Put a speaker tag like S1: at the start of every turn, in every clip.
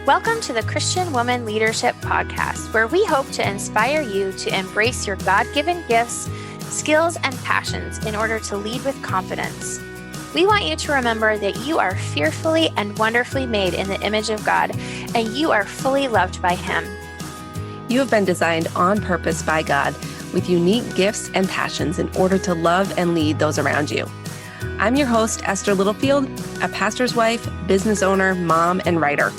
S1: Welcome to the Christian Woman Leadership Podcast, where we hope to inspire you to embrace your God-given gifts, skills, and passions in order to lead with confidence. We want you to remember that you are fearfully and wonderfully made in the image of God, and you are fully loved by Him.
S2: You have been designed on purpose by God with unique gifts and passions in order to love and lead those around you. I'm your host, Esther Littlefield, a pastor's wife, business owner, mom, and writer.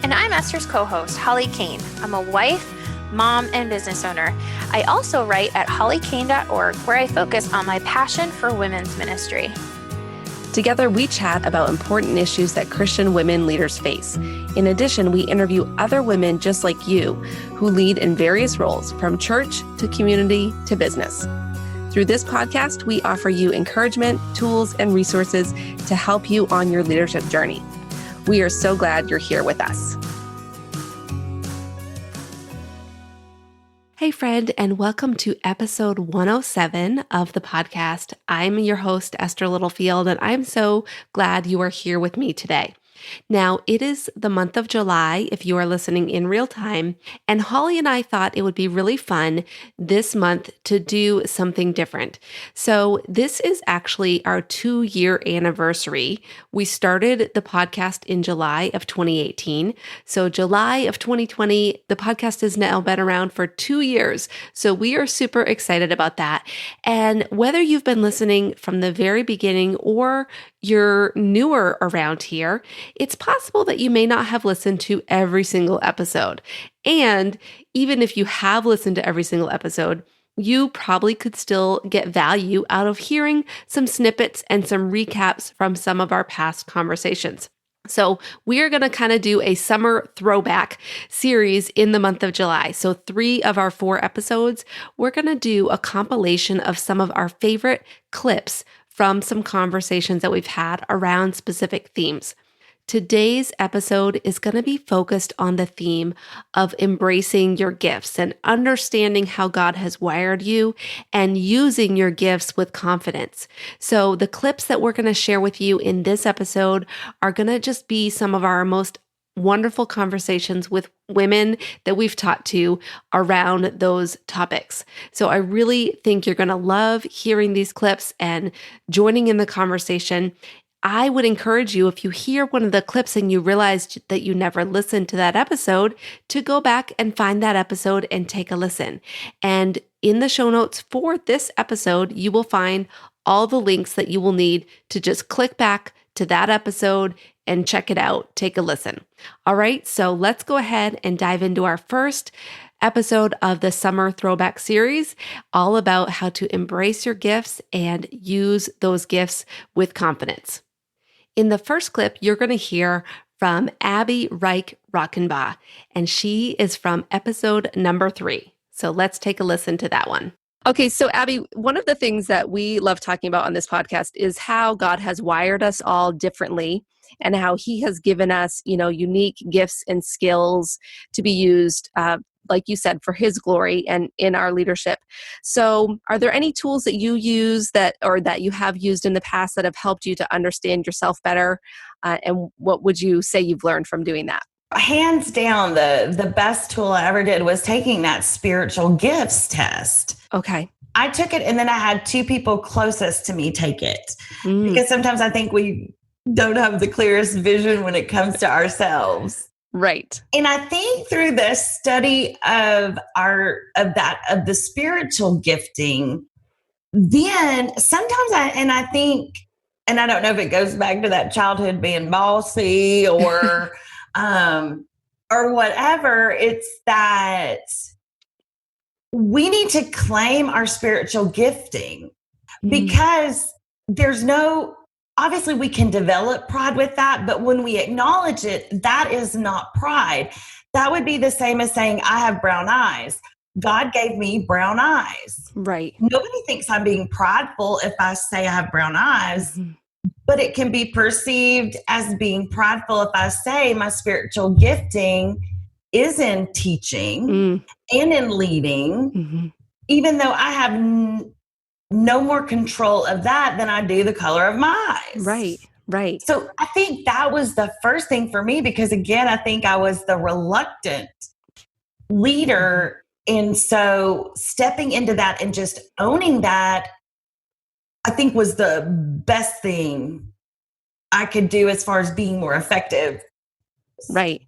S1: And I'm Esther's co-host, Holly Kane. I'm a wife, mom, and business owner. I also write at hollykane.org, where I focus on my passion for women's ministry.
S2: Together, we chat about important issues that Christian women leaders face. In addition, we interview other women just like you who lead in various roles, from church to community to business. Through this podcast, we offer you encouragement, tools, and resources to help you on your leadership journey. We are so glad you're here with us. Hey, friend, and welcome to episode 107 of the podcast. I'm your host, Esther Littlefield, and I'm so glad you are here with me today. Now, it is the month of July if you are listening in real time, and Holly and I thought it would be really fun this month to do something different. So this is actually our 2-year anniversary. We started the podcast in July of 2018. So July of 2020, the podcast has now been around for 2 years. So we are super excited about that. And whether you've been listening from the very beginning or you're newer around here, it's possible that you may not have listened to every single episode. And even if you have listened to every single episode, you probably could still get value out of hearing some snippets and some recaps from some of our past conversations. So we are going to kind of do a Summer Throwback Series in the month of July. So 3 of our 4 episodes, we're going to do a compilation of some of our favorite clips from some conversations that we've had around specific themes. Today's episode is going to be focused on the theme of embracing your gifts and understanding how God has wired you and using your gifts with confidence. So the clips that we're going to share with you in this episode are going to just be some of our most wonderful conversations with women that we've talked to around those topics. So I really think you're going to love hearing these clips and joining in the conversation. I would encourage you, if you hear one of the clips and you realized that you never listened to that episode, to go back and find that episode and take a listen. And in the show notes for this episode, you will find all the links that you will need to just click back to that episode and check it out. Take a listen. All right, so let's go ahead and dive into our first episode of the Summer Throwback Series, all about how to embrace your gifts and use those gifts with confidence. In the first clip, you're going to hear from Abby Rike Rockenbaugh, and she is from episode number 3. So let's take a listen to that one. Okay, so Abby, one of the things that we love talking about on this podcast is how God has wired us all differently and how He has given us, unique gifts and skills to be used, like you said, for His glory and in our leadership. So are there any tools that you use that you have used in the past that have helped you to understand yourself better? And what would you say you've learned from doing that?
S3: Hands down, the best tool I ever did was taking that spiritual gifts test.
S2: Okay.
S3: I took it, and then I had 2 people closest to me take it. Because sometimes I think we don't have the clearest vision when it comes to ourselves.
S2: Right.
S3: And I think through the study of the spiritual gifting, then sometimes I think, and I don't know if it goes back to that childhood being bossy or whatever, it's that we need to claim our spiritual gifting because obviously we can develop pride with that, but when we acknowledge it, that is not pride. That would be the same as saying, I have brown eyes. God gave me brown eyes.
S2: Right.
S3: Nobody thinks I'm being prideful if I say I have brown eyes. But it can be perceived as being prideful if I say my spiritual gifting is in teaching and in leading, even though I have no more control of that than I do the color of my eyes.
S2: Right, Right.
S3: So I think that was the first thing for me, because again, I think I was the reluctant leader. And so stepping into that and just owning that, I think was the best thing I could do as far as being more effective.
S2: Right.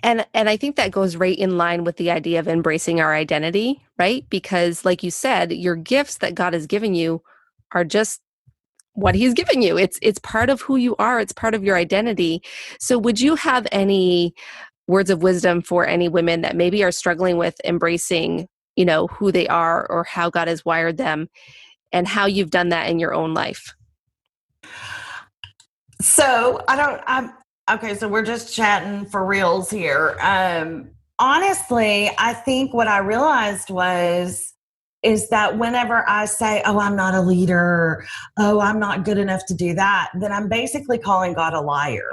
S2: And I think that goes right in line with the idea of embracing our identity, right? Because like you said, your gifts that God has given you are just what he's given you. It's part of who you are. It's part of your identity. So would you have any words of wisdom for any women that maybe are struggling with embracing, who they are or how God has wired them and how you've done that in your own life?
S3: So okay. So we're just chatting for reals here. Honestly, I think what I realized is that whenever I say, oh, I'm not a leader, oh, I'm not good enough to do that, then I'm basically calling God a liar,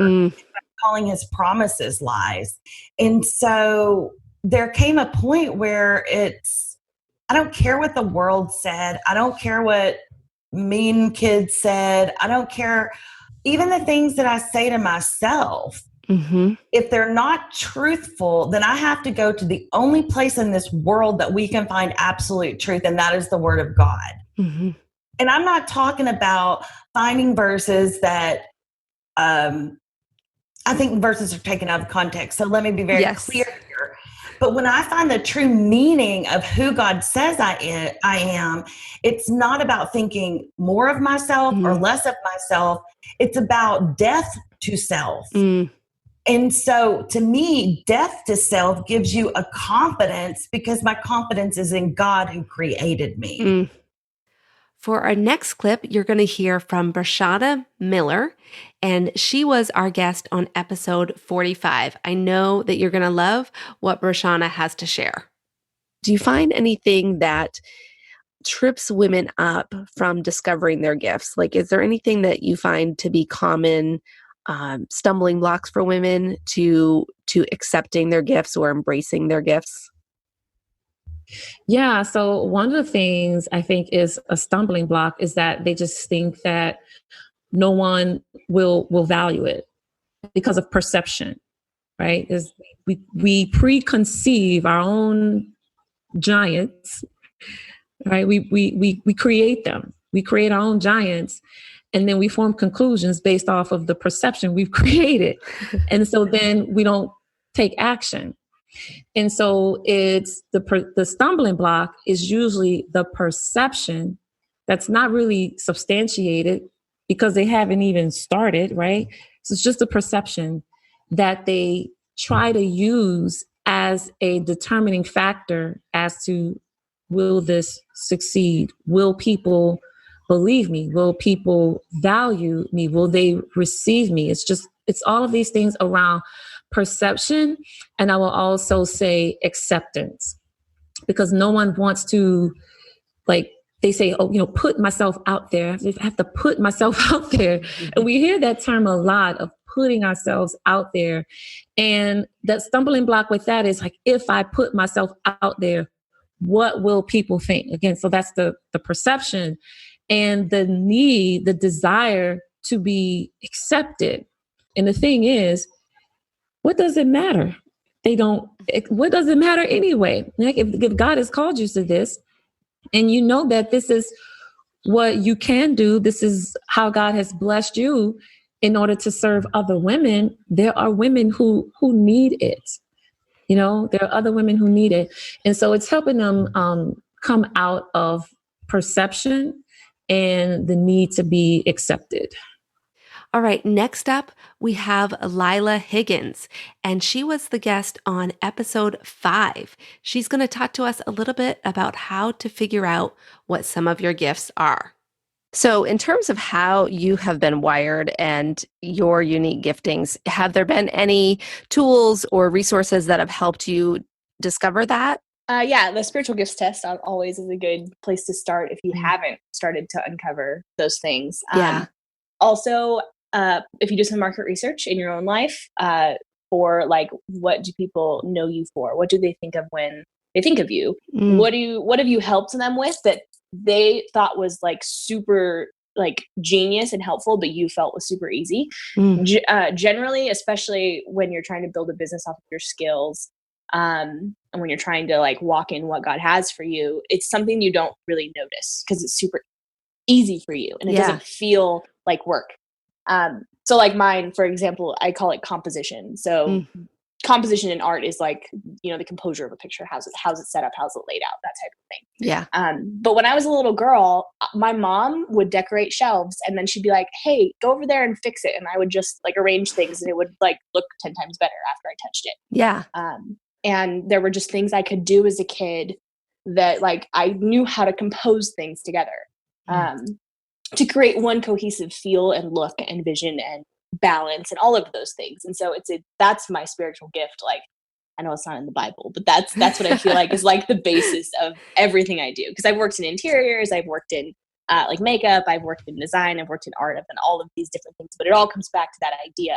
S3: calling his promises lies. And so there came a point where I don't care what the world said. I don't care what mean kids said. I don't care. Even the things that I say to myself, if they're not truthful, then I have to go to the only place in this world that we can find absolute truth, and that is the Word of God. And I'm not talking about finding verses that I think verses are taken out of context. So let me be very clear here. But when I find the true meaning of who God says I am, it's not about thinking more of myself or less of myself. It's about death to self. And so to me, death to self gives you a confidence, because my confidence is in God who created me.
S2: For our next clip, you're going to hear from Breshana Miller, and she was our guest on episode 45. I know that you're going to love what Breshana has to share. Do you find anything that trips women up from discovering their gifts? Like, is there anything that you find to be common stumbling blocks for women to accepting their gifts or embracing their gifts?
S4: Yeah. So one of the things I think is a stumbling block is that they just think that no one will value it because of perception, right? Is we preconceive our own giants, right? We create them. We create our own giants, and then we form conclusions based off of the perception we've created. And so then we don't take action. And so it's the stumbling block is usually the perception that's not really substantiated because they haven't even started, right? So it's just a perception that they try to use as a determining factor as to, will this succeed? Will people believe me? Will people value me? Will they receive me? It's all of these things around perception. And I will also say acceptance, because no one wants to, like, they say, oh, put myself out there. I have to put myself out there. And we hear that term a lot, of putting ourselves out there. And that stumbling block with that is like, if I put myself out there, what will people think? Again, so that's the perception and the need, the desire to be accepted. And the thing is, what does it matter? What does it matter anyway? Like if God has called you to this, and you know that this is what you can do, this is how God has blessed you in order to serve other women, there are women who need it. There are other women who need it. And so it's helping them come out of perception and the need to be accepted.
S2: All right, next up, we have Lila Higgins, and she was the guest on episode 5. She's going to talk to us a little bit about how to figure out what some of your gifts are. So in terms of how you have been wired and your unique giftings, have there been any tools or resources that have helped you discover that?
S5: Yeah, the spiritual gifts test always is a good place to start if you haven't started to uncover those things. Also, if you do some market research in your own life for like, what do people know you for? What do they think of when they think of you? What have you helped them with that they thought was like super like genius and helpful, but you felt was super easy. Generally, especially when you're trying to build a business off of your skills, and when you're trying to like walk in what God has for you, it's something you don't really notice because it's super easy for you and it doesn't feel like work. So like mine, for example, I call it composition. So composition in art is like, you know, the composure of a picture, how's it set up, how's it laid out, that type of thing.
S2: Yeah.
S5: But when I was a little girl, my mom would decorate shelves and then she'd be like, hey, go over there and fix it. And I would just like arrange things and it would like look 10 times better after I touched it.
S2: Yeah.
S5: And there were just things I could do as a kid that like I knew how to compose things together to create one cohesive feel and look and vision and balance and all of those things. And so that's my spiritual gift. Like, I know it's not in the Bible, but that's what I feel like is like the basis of everything I do. Because I've worked in interiors, I've worked in like makeup, I've worked in design, I've worked in art, I've done all of these different things, but it all comes back to that idea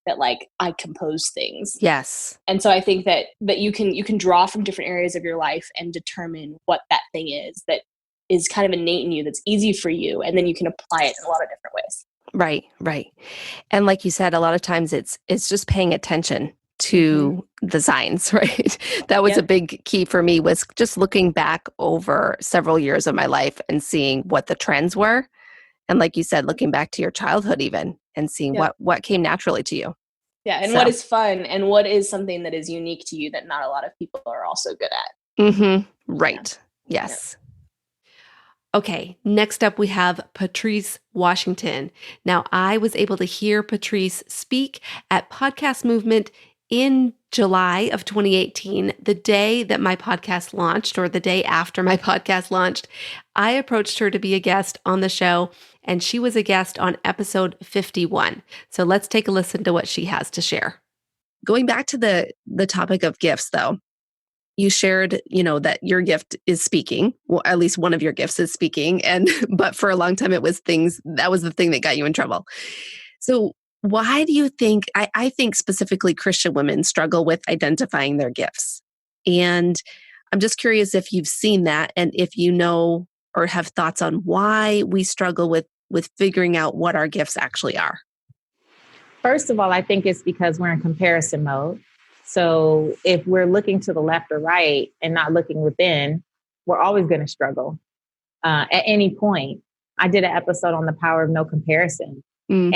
S5: that like I compose things.
S2: Yes.
S5: And so I think that you can draw from different areas of your life and determine what that thing is that is kind of innate in you, that's easy for you, and then you can apply it in a lot of different ways.
S6: Right. And like you said, a lot of times it's just paying attention to the signs, right? That was a big key for me, was just looking back over several years of my life and seeing what the trends were. And like you said, looking back to your childhood even and seeing what came naturally to you.
S5: Yeah. And what is fun and what is something that is unique to you that not a lot of people are also good at.
S6: Right.
S5: Yeah.
S6: Yes.
S2: Okay, next up we have Patrice Washington. Now, I was able to hear Patrice speak at Podcast Movement in July of 2018, the day that my podcast launched, or the day after my podcast launched. I approached her to be a guest on the show, and she was a guest on episode 51. So let's take a listen to what she has to share.
S6: Going back to the topic of gifts, though, you shared, that your gift is speaking. Well, at least one of your gifts is speaking. But for a long time, it was that was the thing that got you in trouble. So why do you think, I think specifically Christian women struggle with identifying their gifts? And I'm just curious if you've seen that and if you know or have thoughts on why we struggle with figuring out what our gifts actually are.
S4: First of all, I think it's because we're in comparison mode. So if we're looking to the left or right and not looking within, we're always going to struggle at any point. I did an episode on the power of no comparison. And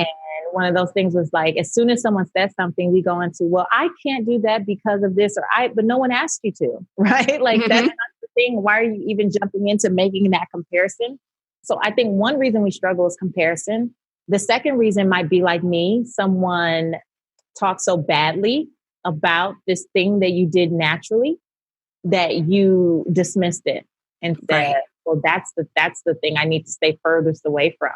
S4: one of those things was like, as soon as someone says something, we go into, well, I can't do that because of this, but no one asked you to, right? Like that's not the thing. Why are you even jumping into making that comparison? So I think one reason we struggle is comparison. The second reason might be like me, someone talks so badly about this thing that you did naturally that you dismissed it and said, well, that's the thing I need to stay furthest away from,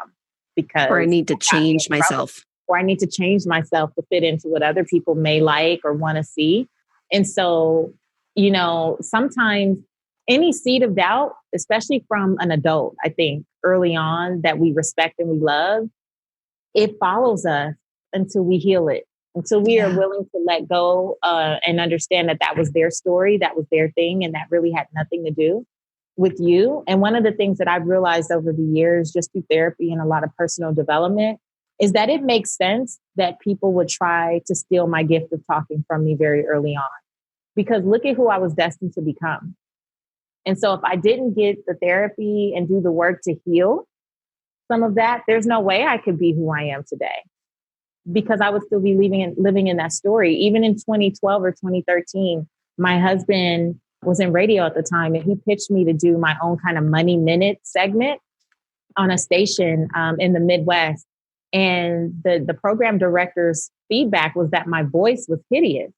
S4: because
S6: or I need to change myself,
S4: or I need to change myself to fit into what other people may like or want to see. And so, sometimes any seed of doubt, especially from an adult, I think early on that we respect and we love, it follows us until we heal it. Until we are willing to let go and understand that was their story, that was their thing, and that really had nothing to do with you. And one of the things that I've realized over the years, just through therapy and a lot of personal development, is that it makes sense that people would try to steal my gift of talking from me very early on. Because look at who I was destined to become. And so if I didn't get the therapy and do the work to heal some of that, there's no way I could be who I am today. Because I would still be living in that story. Even in 2012 or 2013, my husband was in radio at the time, and he pitched me to do my own kind of Money Minute segment on a station in the Midwest. And the program director's feedback was that my voice was hideous.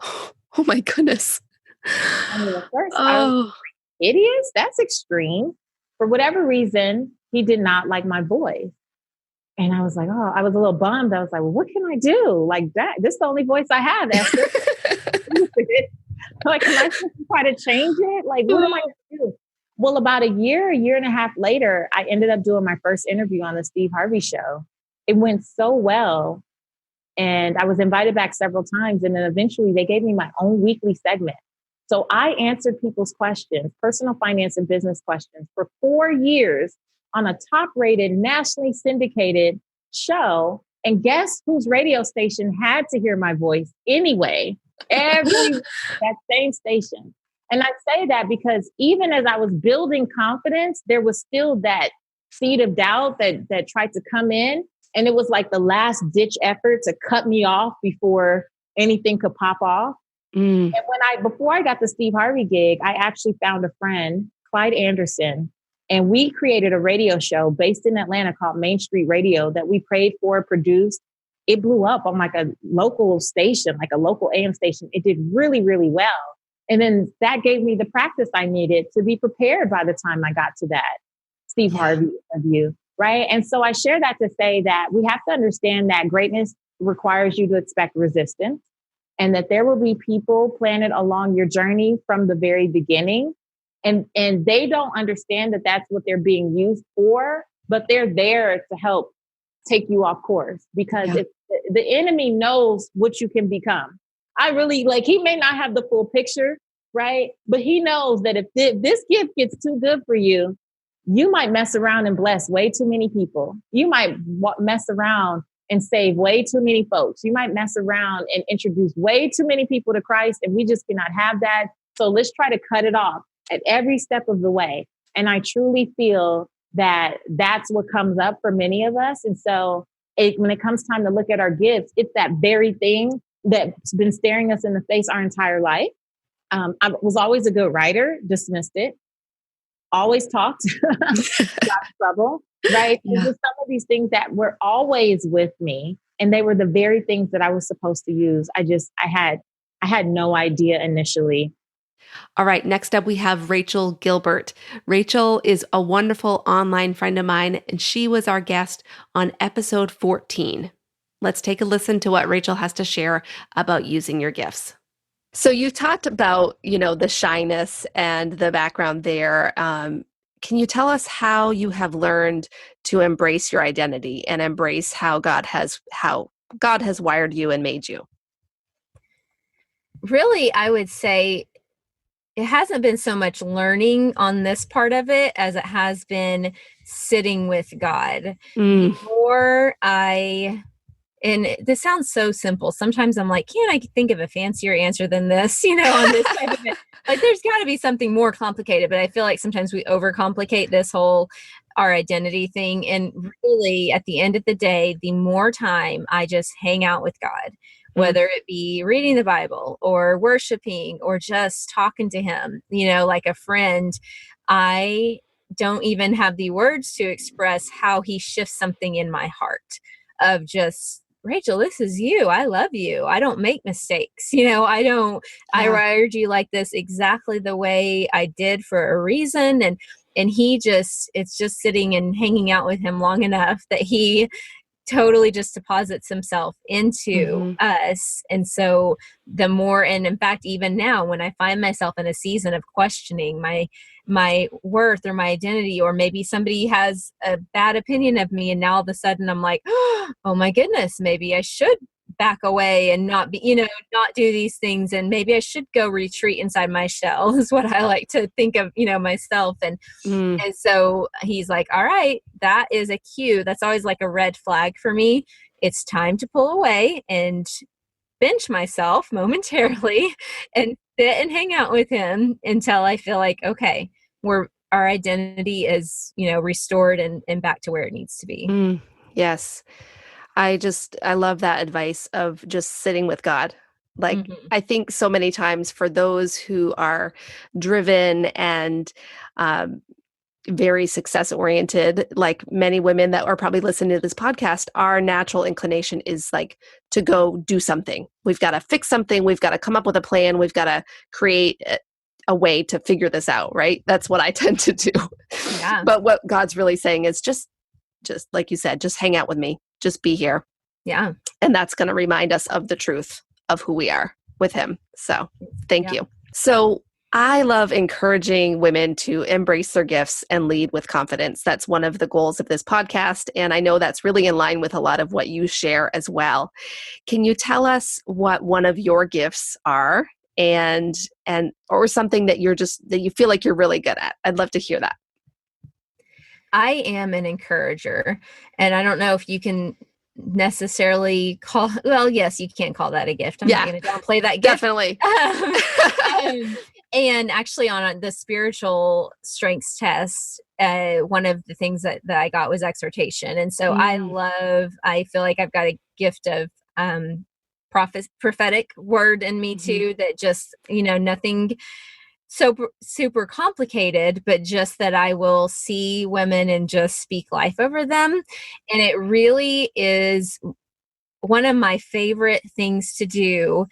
S6: Oh my goodness.
S4: I mean, at first, I was like, hideous? That's extreme. For whatever reason, he did not like my voice. And I was like, I was a little bummed. I was like, well, what can I do? Like that, this is the only voice I have. Like, am I supposed to try to change it? Like, what am I going to do? Well, about a year and a half later, I ended up doing my first interview on the Steve Harvey show. It went so well. And I was invited back several times. And then eventually they gave me my own weekly segment. So I answered people's questions, personal finance and business questions, for 4 years on a top-rated, nationally syndicated show. And guess whose radio station had to hear my voice anyway? That same station. And I say that because even as I was building confidence, there was still that seed of doubt that tried to come in. And it was like the last ditch effort to cut me off before anything could pop off. And before I got the Steve Harvey gig, I actually found a friend, Clyde Anderson, and we created a radio show based in Atlanta called Main Street Radio that we prayed for, produced. It blew up on like a local station, like a local AM station. It did really, really well. And then that gave me the practice I needed to be prepared by the time I got to that Steve Harvey interview, right? And so I share that to say that we have to understand that greatness requires you to expect resistance, and that there will be people planted along your journey from the very beginning. And they don't understand that that's what they're being used for, but they're there to help take you off course, because if the enemy knows what you can become. He may not have the full picture, right? But he knows that if this gift gets too good for you, you might mess around and bless way too many people. You might mess around and save way too many folks. You might mess around and introduce way too many people to Christ, and we just cannot have that. So let's try to cut it off at every step of the way. And I truly feel that that's what comes up for many of us. And so when it comes time to look at our gifts, it's that very thing that's been staring us in the face our entire life. I was always a good writer, dismissed it, always talked, got in trouble, right? Yeah. There's some of these things that were always with me, and they were the very things that I was supposed to use. I had no idea initially.
S2: All right. Next up, we have Rachael Gilbert. Rachael is a wonderful online friend of mine, and she was our guest on episode 14. Let's take a listen to what Rachael has to share about using your gifts.
S6: So you talked about, the shyness and the background there. Can you tell us how you have learned to embrace your identity and embrace how God has wired you and made you?
S7: Really, I would say it hasn't been so much learning on this part of it as it has been sitting with God. The more and this sounds so simple. Sometimes I'm like, can't I think of a fancier answer than this, on this type of it? Like, there's got to be something more complicated, but I feel like sometimes we overcomplicate this whole our identity thing. And really, at the end of the day, the more time I just hang out with God, whether it be reading the Bible or worshiping or just talking to him, like a friend, I don't even have the words to express how he shifts something in my heart of just, Rachael, this is you. I love you. I don't make mistakes. I wired you like this exactly the way I did for a reason. And it's just sitting and hanging out with him long enough that he totally just deposits himself into us. And so the more, and in fact, even now when I find myself in a season of questioning my worth or my identity, or maybe somebody has a bad opinion of me, and now all of a sudden I'm like, oh my goodness, maybe I should back away and not be, not do these things. And maybe I should go retreat inside my shell is what I like to think of, myself. And so he's like, all right, that is a cue. That's always like a red flag for me. It's time to pull away and bench myself momentarily and sit and hang out with him until I feel like, okay, our identity is, restored and back to where it needs to be.
S6: Yes. I love that advice of just sitting with God. Like, I think so many times for those who are driven and very success oriented, like many women that are probably listening to this podcast, our natural inclination is like to go do something. We've got to fix something. We've got to come up with a plan. We've got to create a way to figure this out, right? That's what I tend to do. Yeah. But what God's really saying is just like you said, just hang out with me. Just be here.
S7: Yeah.
S6: And that's going to remind us of the truth of who we are with him. So thank you. So I love encouraging women to embrace their gifts and lead with confidence. That's one of the goals of this podcast. And I know that's really in line with a lot of what you share as well. Can you tell us what one of your gifts are and or something that that you feel like you're really good at? I'd love to hear that.
S7: I am an encourager, and I don't know if you can necessarily well, yes, you can call that a gift. I'm not going to downplay that gift.
S6: Definitely.
S7: And actually on the spiritual strengths test, one of the things that I got was exhortation. And so I feel like I've got a gift of prophetic word in me too, that just, nothing so super complicated, but just that I will see women and just speak life over them. And it really is one of my favorite things to do.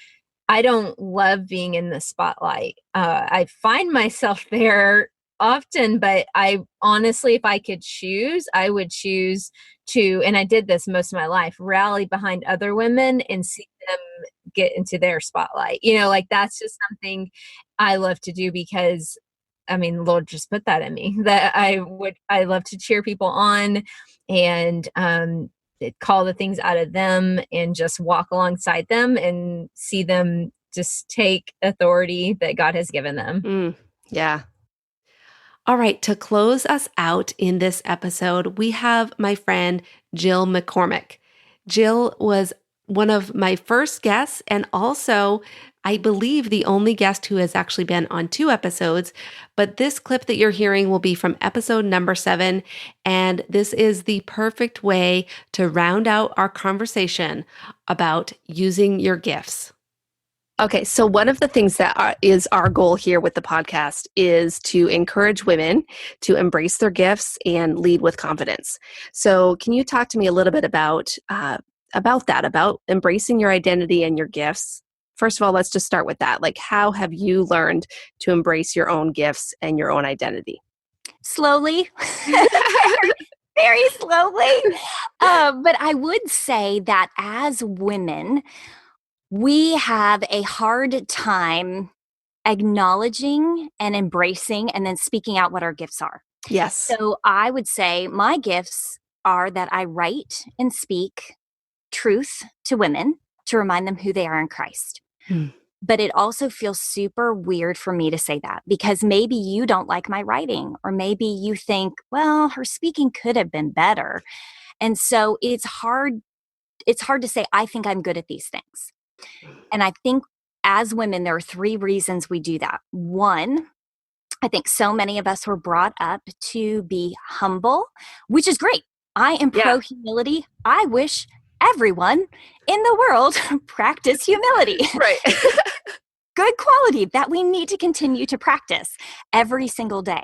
S7: I don't love being in the spotlight. I find myself there often, but I honestly, if I could choose, I would choose to, and I did this most of my life, rally behind other women and see them get into their spotlight. That's just something I love to do because, the Lord just put that in me, that I love to cheer people on and call the things out of them and just walk alongside them and see them just take authority that God has given them.
S6: Yeah.
S2: All right, to close us out in this episode, we have my friend Jill McCormick. Jill was one of my first guests and also, I believe, the only guest who has actually been on 2 episodes. But this clip that you're hearing will be from episode number 7. And this is the perfect way to round out our conversation about using your gifts.
S6: Okay, so one of the things that is our goal here with the podcast is to encourage women to embrace their gifts and lead with confidence. So can you talk to me a little bit about that, about embracing your identity and your gifts? First of all, let's just start with that. Like, how have you learned to embrace your own gifts and your own identity?
S8: Slowly. Very slowly. But I would say that as women, we have a hard time acknowledging and embracing and then speaking out what our gifts are.
S6: Yes.
S8: So I would say my gifts are that I write and speak truth to women to remind them who they are in Christ. But it also feels super weird for me to say that because maybe you don't like my writing, or maybe you think, well, her speaking could have been better. And so it's hard to say, I think I'm good at these things. And I think as women, there are 3 reasons we do that. 1, I think so many of us were brought up to be humble, which is great. I am pro humility. I wish everyone in the world practice humility.
S6: Right.
S8: Good quality that we need to continue to practice every single day.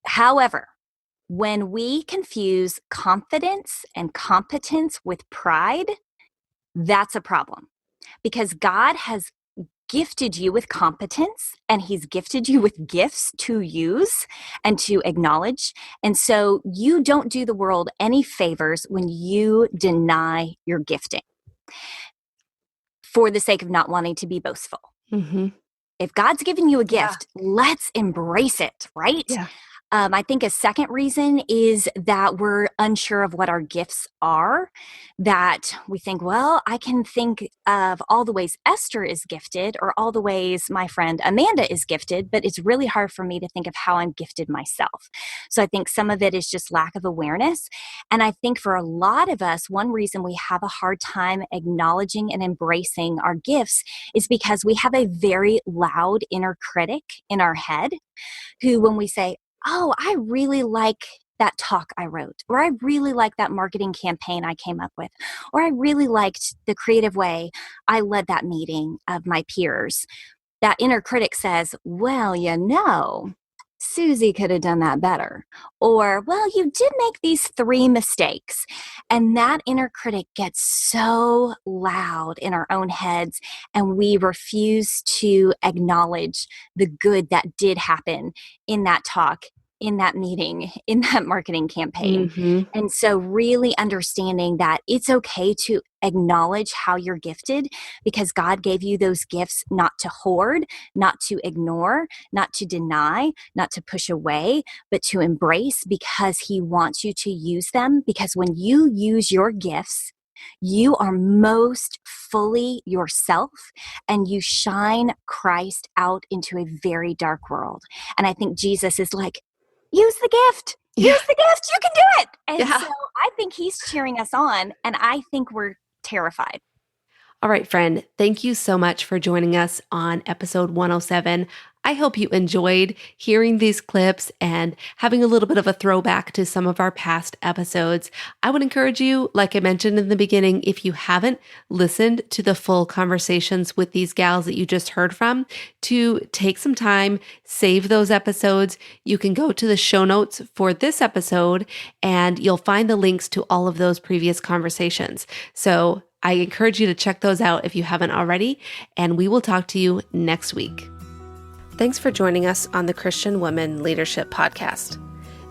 S8: However, when we confuse confidence and competence with pride, that's a problem, because God has gifted you with competence and he's gifted you with gifts to use and to acknowledge. And so you don't do the world any favors when you deny your gifting for the sake of not wanting to be boastful. If God's given you a gift, let's embrace it, right?
S6: Yeah.
S8: I think a second reason is that we're unsure of what our gifts are, that we think, well, I can think of all the ways Esther is gifted or all the ways my friend Amanda is gifted, but it's really hard for me to think of how I'm gifted myself. So I think some of it is just lack of awareness. And I think for a lot of us, one reason we have a hard time acknowledging and embracing our gifts is because we have a very loud inner critic in our head who, when we say, oh, I really like that talk I wrote, or I really like that marketing campaign I came up with, or I really liked the creative way I led that meeting of my peers. That inner critic says, well, Susie could have done that better. Or, well, you did make these 3 mistakes. And that inner critic gets so loud in our own heads, and we refuse to acknowledge the good that did happen in that talk, in that meeting, in that marketing campaign. And so really understanding that it's okay to acknowledge how you're gifted, because God gave you those gifts not to hoard, not to ignore, not to deny, not to push away, but to embrace, because he wants you to use them. Because when you use your gifts, you are most fully yourself, and you shine Christ out into a very dark world. And I think Jesus is like, use the gift. Use the gift. You can do it. And
S2: Yeah.
S8: so I think he's cheering us on, and I think we're terrified.
S2: All right, friend, thank you so much for joining us on episode 107. I hope you enjoyed hearing these clips and having a little bit of a throwback to some of our past episodes. I would encourage you, like I mentioned in the beginning, if you haven't listened to the full conversations with these gals that you just heard from, to take some time, save those episodes. You can go to the show notes for this episode and you'll find the links to all of those previous conversations. So I encourage you to check those out if you haven't already, and we will talk to you next week. Thanks for joining us on the Christian Women Leadership Podcast.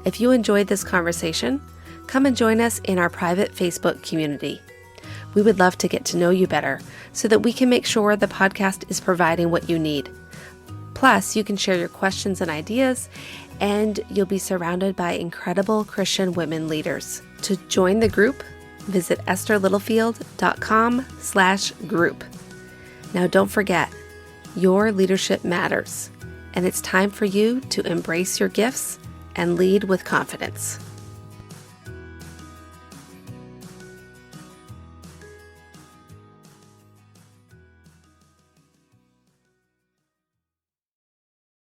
S2: If you enjoyed this conversation, come and join us in our private Facebook community. We would love to get to know you better so that we can make sure the podcast is providing what you need. Plus, you can share your questions and ideas, and you'll be surrounded by incredible Christian women leaders. To join the group, visit estherlittlefield.com/group. Now, don't forget, your leadership matters, and it's time for you to embrace your gifts and lead with confidence.